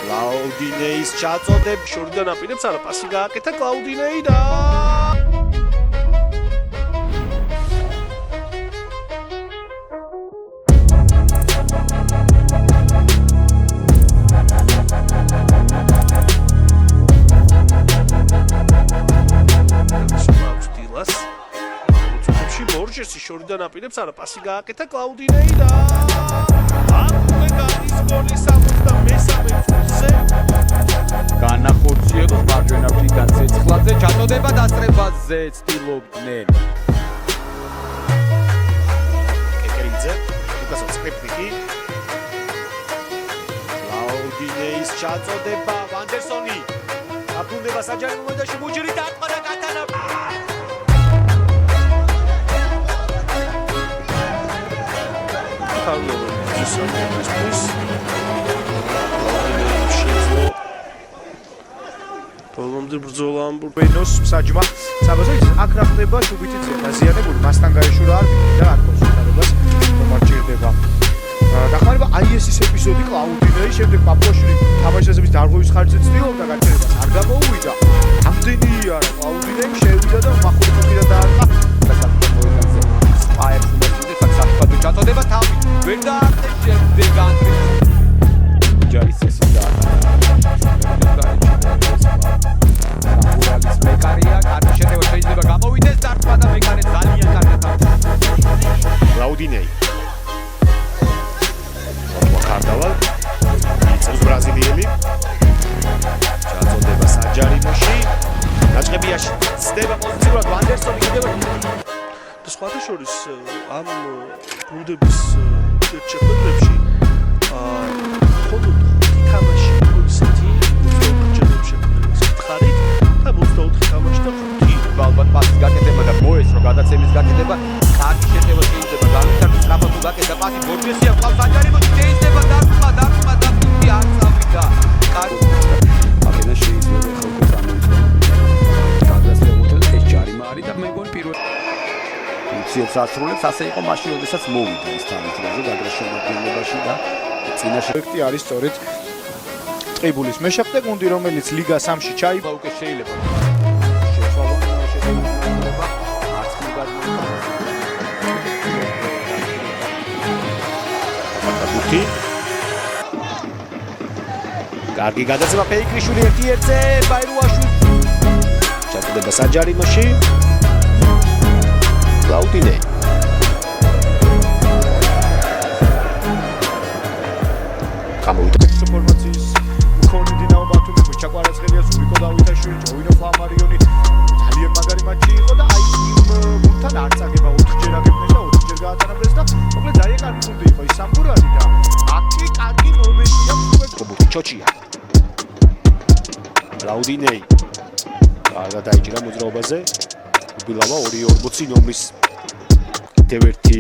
Claudinei ჩაწოდებ შორიდან აპირებს არა პასი გააკეთა Claudinei და ბორჟესი შორიდან აპირებს არა პასი გააკეთა Claudinei და ამგვე გადის გოლი 63-ე წუთზე განახორციელოს მარჯვენა ფრიგან ცეცხლაძე ჩაწოდება დასწრებაზე ცდილობდნენ კეკრიძე უკასო სკრიპტიკი Claudineis ჩაწოდება ვანდერსონი აფუნდება საჯარო მომენტში მუჯრი დაყარა კატანა Polomdir bრძოლა ამ ბურბენოს საჯმა საბაზო აქ რა ხდება შუბითი დაზიანებული მასთან გაეშურა არ მინდა არ კონსულტირებას მომარჩირდება დახმარება აი ეს ის ეპიზოდი Claudinei შემდეგ პაპუაშვილი თამაშების დარღვევის ხარჯზე ცდილობდა გაჩერებას არ გამოუვიდა ამდენი არა Claudinei შევიდა და მახურებიდან დაარტყა დასაფრთხოებაზე აერს უმეტეს საფრთხო ჩაწოდება თავი ვერ დაარტყეს შემდეგ ანდრის ჯარის წესი და მეკარია კარგი შეტევა შეიძლება გამოვიდეს დარტყმა და მეკარე ძალიან კარგად Claudinei ვაკარდალა იწევს ბრაზილიელი ჩაწოდება საჯარიმოში დაწყებიაში ცდება პოზიციურად ვანდერსონი კიდევ და სხვათა შორის ამ გუნდების შეხვედრებში მხოლოდ თამაში ისეთი უცხოეთში ხარით და 24 თამაში და 5 ალბათ პასის გაკეთება და მოესრო გადაცემის გაკეთება კარგი შეტევა შეიძლება განვითარდეს სწრაფად გაკეთება პასი ბორჯესია ყავს საჯარიმოში შეიძლება დარტყმა და ფუნტი არ წავიდა კარგი აკენა შეიძლება ხოლმე წამოიწყო გადასწრებულ ეს ჯარიმა არის და მე მგონი პირველ ფუნქციებს ასრულებს ასე იყო მაშინ როდესაც მოვიდა ის თანამდებობაზე გადაშენებაში და წინაშე პროექტი არის სწორედ ტყიბულის მეშახტე გუნდი რომელიც ლიგა 3-ში ჩაიბა უკვე შეიძლება კარგი გადაცემა ფეიქრიშვილი 1-1-ზე ბაირუაშვილი ჩაწოდება საჯარიმოში Claudinei გამოვიდა ინფორმაციის მქონე დინამო ბათუმის ჩაკვარაცხელია ზურიკო დავითაშვილი ჯოვინო ფამარიონი ძალიან მაგარი მატჩი იყო და აი იმ გუნდთან არ წაგება 4-ჯერ აგებდნენ და 4-ჯერ გაატანებდეს და მოკლედ ძალიან კარგი გუნდი იყო ის სამბურალი და აკი კარგი მომენტია ჩოჩია Claudinei კარგად დაიჭირა მოძრაობაზე უბილავა 2-40 ნომრის კიდევ ერთი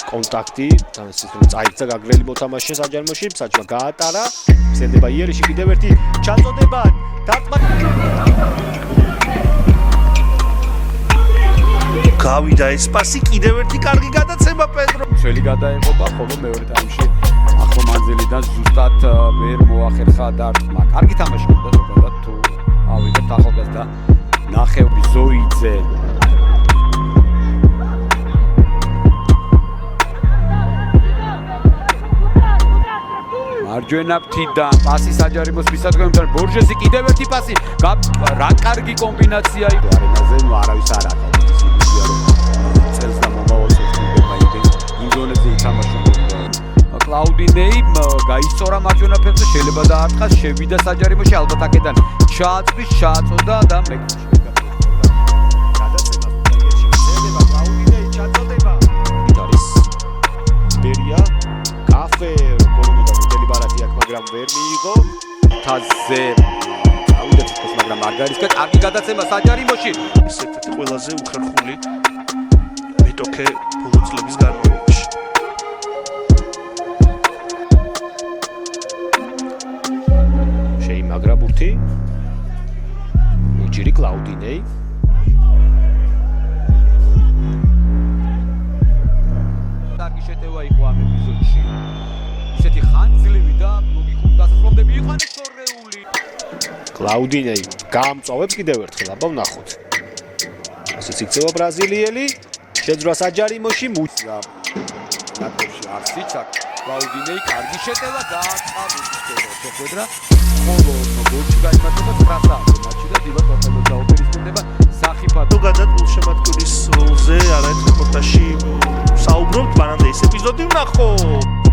კონტაქტი თან ისიც რომ წაიქცა გაგრელი მოთამაშე საჯარიმოში საჯმა გაატარა მისდება იერიში კიდევ ერთი ჩაწოდება დარტყმა გავიდა ეს პასი კიდევ ერთი კარგი გადაცემა პედრო ძველი გადაეღობა ხოლო მეორე ტაიმში ახლო მანძილიდან ზუსტად ვერ მოახერხა დარტყმა კარგი თამაში გქონდა ზოგადად თუ ავიღებთ ახალგაზრდა ნახევი ზოიძე მარჯვენა ფრთიდან პასი საჯარიმოს მისადგომებთან ბორჟესი კიდევ ერთი პასი რა კარგი კომბინაცია იყო არენაზე ნუ არავის არ აკეთებს ილუზია რომ წელს და მომავალს ეცნობა იმ ზონებზე ითამაშა Claudinei გაისწორა მარჯვენა ფეხზე შეიძლება დაარტყას შევიდა საჯარიმოში ალბათ აქედან ჩააწვის ჩაწოდა და მეკრში გადაცემა ფეიქრიშვილი ძლება Claudinei ჩაწოდება არის ბერია კაფე მაგრამ ვერ მიიღო თაზე ავიდა თვითონ მაგრამ არ გარისკა კარგი გადაცემა საჯარიმოში ეს ერთ-ერთი ყველაზე უხერხული მეტოქე ბოლო წლების განმავლობაში შეიმაგრა ბურთი მუჯირი Claudinei კარგი შეტევა იყო ამ ეპიზოდში ისეთი ხანძლივი და ლოგიკურ დასასრულამდე მიიყვანეს შორეული. კლაუდინეი გაამწოვებს კიდევ ერთხელ, აბა ვნახოთ. ასეც იქცევა ბრაზილიელი, შეძრა საჯარიმოში, ნაკრებში არც იცაკ. კლაუდინეი კარგი შეტევა გააწყდა ბუდისტელო შეხვედრა. ხოლო გოლში გაიმართება 9 საათზე მატჩი და დილა ტორპედოს დაუპირისპირდება სახიფათო. ზოგადად გულშემატკივრის როლზე არაერთ რეპორტაჟში საუბრობთ, მანამდე ეს ეპიზოდი ვნახო.